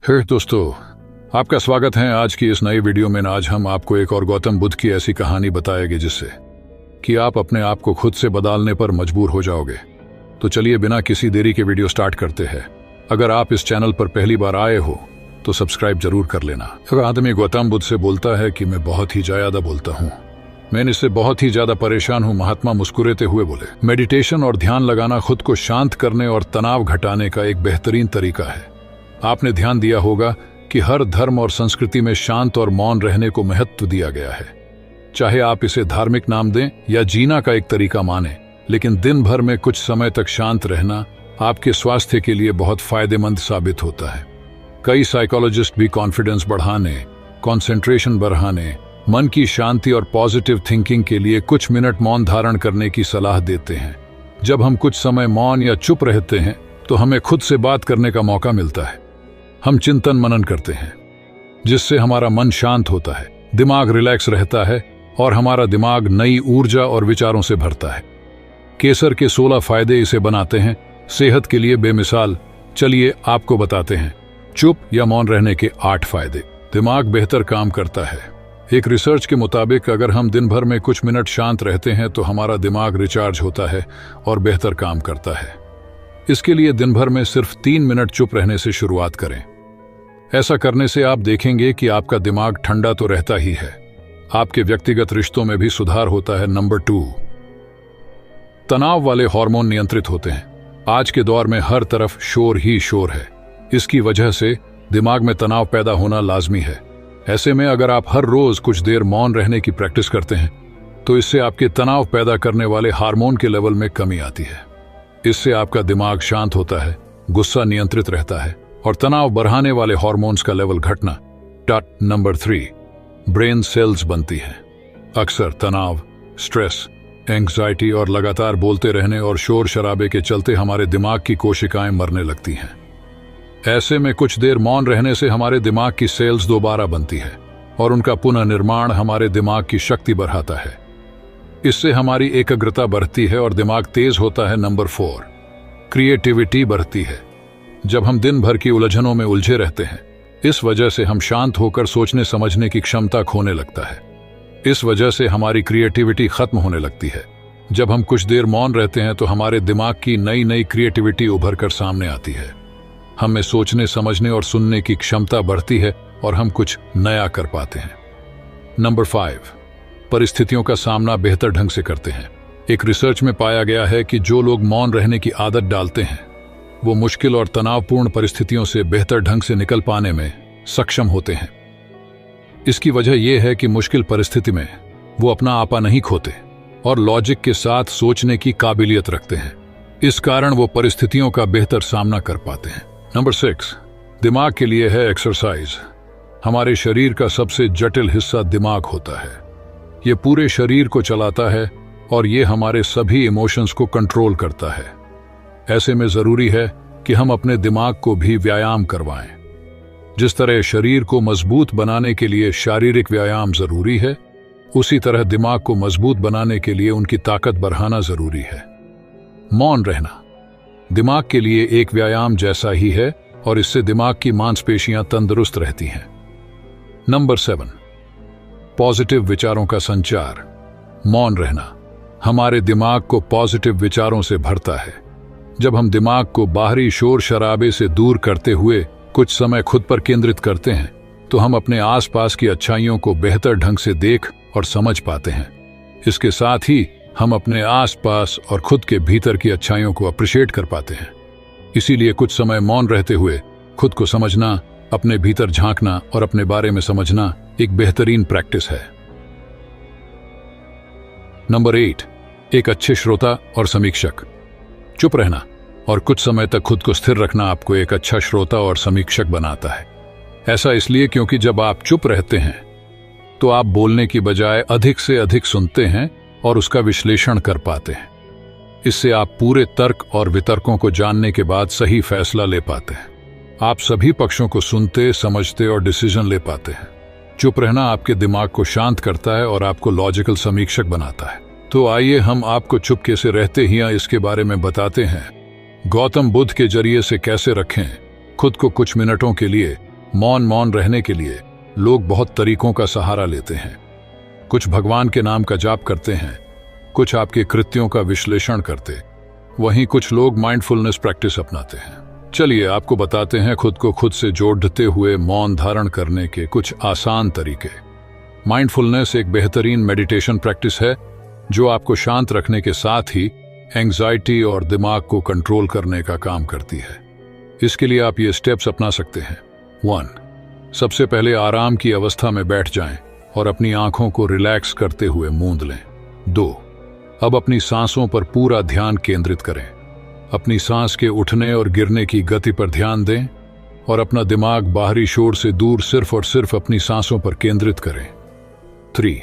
दोस्तों, आपका स्वागत है आज की इस नई वीडियो में। आज हम आपको एक और गौतम बुद्ध की ऐसी कहानी बताएंगे जिससे कि आप अपने आप को खुद से बदलने पर मजबूर हो जाओगे। तो चलिए बिना किसी देरी के वीडियो स्टार्ट करते हैं। अगर आप इस चैनल पर पहली बार आए हो तो सब्सक्राइब जरूर कर लेना। अगर आदमी गौतम बुद्ध से बोलता है कि मैं बहुत ही ज्यादा बोलता हूँ, मैं इससे बहुत ही ज्यादा परेशान हूँ। महात्मा मुस्कुराते हुए बोले, मेडिटेशन और ध्यान लगाना खुद को शांत करने और तनाव घटाने का एक बेहतरीन तरीका है। आपने ध्यान दिया होगा कि हर धर्म और संस्कृति में शांत और मौन रहने को महत्व दिया गया है। चाहे आप इसे धार्मिक नाम दें या जीना का एक तरीका माने, लेकिन दिन भर में कुछ समय तक शांत रहना आपके स्वास्थ्य के लिए बहुत फायदेमंद साबित होता है। कई साइकोलॉजिस्ट भी कॉन्फिडेंस बढ़ाने, कंसंट्रेशन बढ़ाने, मन की शांति और पॉजिटिव थिंकिंग के लिए कुछ मिनट मौन धारण करने की सलाह देते हैं। जब हम कुछ समय मौन या चुप रहते हैं तो हमें खुद से बात करने का मौका मिलता है। हम चिंतन मनन करते हैं जिससे हमारा मन शांत होता है, दिमाग रिलैक्स रहता है और हमारा दिमाग नई ऊर्जा और विचारों से भरता है। केसर के 16 फायदे इसे बनाते हैं सेहत के लिए बेमिसाल। चलिए आपको बताते हैं चुप या मौन रहने के 8 फायदे। दिमाग बेहतर काम करता है। एक रिसर्च के मुताबिक अगर हम दिन भर में कुछ मिनट शांत रहते हैं तो हमारा दिमाग रिचार्ज होता है और बेहतर काम करता है। इसके लिए दिन भर में सिर्फ 3 मिनट चुप रहने से शुरुआत करें। ऐसा करने से आप देखेंगे कि आपका दिमाग ठंडा तो रहता ही है, आपके व्यक्तिगत रिश्तों में भी सुधार होता है। नंबर 2, तनाव वाले हार्मोन नियंत्रित होते हैं। आज के दौर में हर तरफ शोर ही शोर है। इसकी वजह से दिमाग में तनाव पैदा होना लाजमी है। ऐसे में अगर आप हर रोज कुछ देर मौन रहने की प्रैक्टिस करते हैं तो इससे आपके तनाव पैदा करने वाले हार्मोन के लेवल में कमी आती है। इससे आपका दिमाग शांत होता है, गुस्सा नियंत्रित रहता है और तनाव बढ़ाने वाले हार्मोन्स का लेवल घटना। नंबर 3, ब्रेन सेल्स बनती है। अक्सर तनाव, स्ट्रेस, एंग्जाइटी और लगातार बोलते रहने और शोर शराबे के चलते हमारे दिमाग की कोशिकाएं मरने लगती हैं। ऐसे में कुछ देर मौन रहने से हमारे दिमाग की सेल्स दोबारा बनती है और उनका पुनर्निर्माण हमारे दिमाग की शक्ति बढ़ाता है। इससे हमारी एकाग्रता बढ़ती है और दिमाग तेज होता है। नंबर 4, क्रिएटिविटी बढ़ती है। जब हम दिन भर की उलझनों में उलझे रहते हैं, इस वजह से हम शांत होकर सोचने समझने की क्षमता खोने लगता है। इस वजह से हमारी क्रिएटिविटी खत्म होने लगती है। जब हम कुछ देर मौन रहते हैं तो हमारे दिमाग की नई नई क्रिएटिविटी उभर कर सामने आती है। हमें सोचने समझने और सुनने की क्षमता बढ़ती है और हम कुछ नया कर पाते हैं। नंबर 5, परिस्थितियों का सामना बेहतर ढंग से करते हैं। एक रिसर्च में पाया गया है कि जो लोग मौन रहने की आदत डालते हैं वो मुश्किल और तनावपूर्ण परिस्थितियों से बेहतर ढंग से निकल पाने में सक्षम होते हैं। इसकी वजह यह है कि मुश्किल परिस्थिति में वो अपना आपा नहीं खोते और लॉजिक के साथ सोचने की काबिलियत रखते हैं। इस कारण वो परिस्थितियों का बेहतर सामना कर पाते हैं। नंबर 6, दिमाग के लिए है एक्सरसाइज। हमारे शरीर का सबसे जटिल हिस्सा दिमाग होता है। ये पूरे शरीर को चलाता है और ये हमारे सभी इमोशंस को कंट्रोल करता है। ऐसे में जरूरी है कि हम अपने दिमाग को भी व्यायाम करवाएं। जिस तरह शरीर को मजबूत बनाने के लिए शारीरिक व्यायाम जरूरी है, उसी तरह दिमाग को मजबूत बनाने के लिए उनकी ताकत बढ़ाना जरूरी है। मौन रहना दिमाग के लिए एक व्यायाम जैसा ही है और इससे दिमाग की मांसपेशियां तंदुरुस्त रहती हैं। नंबर 7, पॉजिटिव विचारों का संचार। मौन रहना हमारे दिमाग को पॉजिटिव विचारों से भरता है। जब हम दिमाग को बाहरी शोर शराबे से दूर करते हुए कुछ समय खुद पर केंद्रित करते हैं तो हम अपने आसपास की अच्छाइयों को बेहतर ढंग से देख और समझ पाते हैं। इसके साथ ही हम अपने आसपास और खुद के भीतर की अच्छाइयों को अप्रिशिएट कर पाते हैं। इसीलिए कुछ समय मौन रहते हुए खुद को समझना, अपने भीतर झांकना और अपने बारे में समझना एक बेहतरीन प्रैक्टिस है। नंबर 8, एक अच्छे श्रोता और समीक्षक। चुप रहना और कुछ समय तक खुद को स्थिर रखना आपको एक अच्छा श्रोता और समीक्षक बनाता है। ऐसा इसलिए क्योंकि जब आप चुप रहते हैं तो आप बोलने की बजाय अधिक से अधिक सुनते हैं और उसका विश्लेषण कर पाते हैं। इससे आप पूरे तर्क और वितर्कों को जानने के बाद सही फैसला ले पाते हैं। आप सभी पक्षों को सुनते, समझते और डिसीजन ले पाते हैं। चुप रहना आपके दिमाग को शांत करता है और आपको लॉजिकल समीक्षक बनाता है। तो आइए हम आपको चुपके से रहते ही इसके बारे में बताते हैं। गौतम बुद्ध के जरिए से कैसे रखें खुद को कुछ मिनटों के लिए मौन मौन रहने के लिए लोग बहुत तरीकों का सहारा लेते हैं। कुछ भगवान के नाम का जाप करते हैं, कुछ आपके कृत्यों का विश्लेषण करते, वहीं कुछ लोग माइंडफुलनेस प्रैक्टिस अपनाते हैं। चलिए आपको बताते हैं खुद को खुद से जोड़ते हुए मौन धारण करने के कुछ आसान तरीके। माइंडफुलनेस एक बेहतरीन मेडिटेशन प्रैक्टिस है जो आपको शांत रखने के साथ ही एंग्जाइटी और दिमाग को कंट्रोल करने का काम करती है। इसके लिए आप ये स्टेप्स अपना सकते हैं। 1. सबसे पहले आराम की अवस्था में बैठ जाएं और अपनी आंखों को रिलैक्स करते हुए मूंद लें। 2. अब अपनी सांसों पर पूरा ध्यान केंद्रित करें। अपनी सांस के उठने और गिरने की गति पर ध्यान दें और अपना दिमाग बाहरी शोर से दूर सिर्फ और सिर्फ अपनी सांसों पर केंद्रित करें। 3.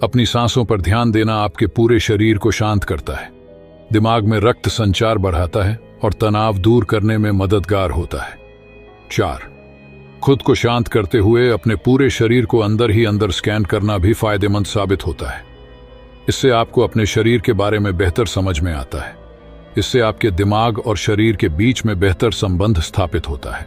अपनी सांसों पर ध्यान देना आपके पूरे शरीर को शांत करता है, दिमाग में रक्त संचार बढ़ाता है और तनाव दूर करने में मददगार होता है। 4. खुद को शांत करते हुए अपने पूरे शरीर को अंदर ही अंदर स्कैन करना भी फायदेमंद साबित होता है। इससे आपको अपने शरीर के बारे में बेहतर समझ में आता है। इससे आपके दिमाग और शरीर के बीच में बेहतर संबंध स्थापित होता है।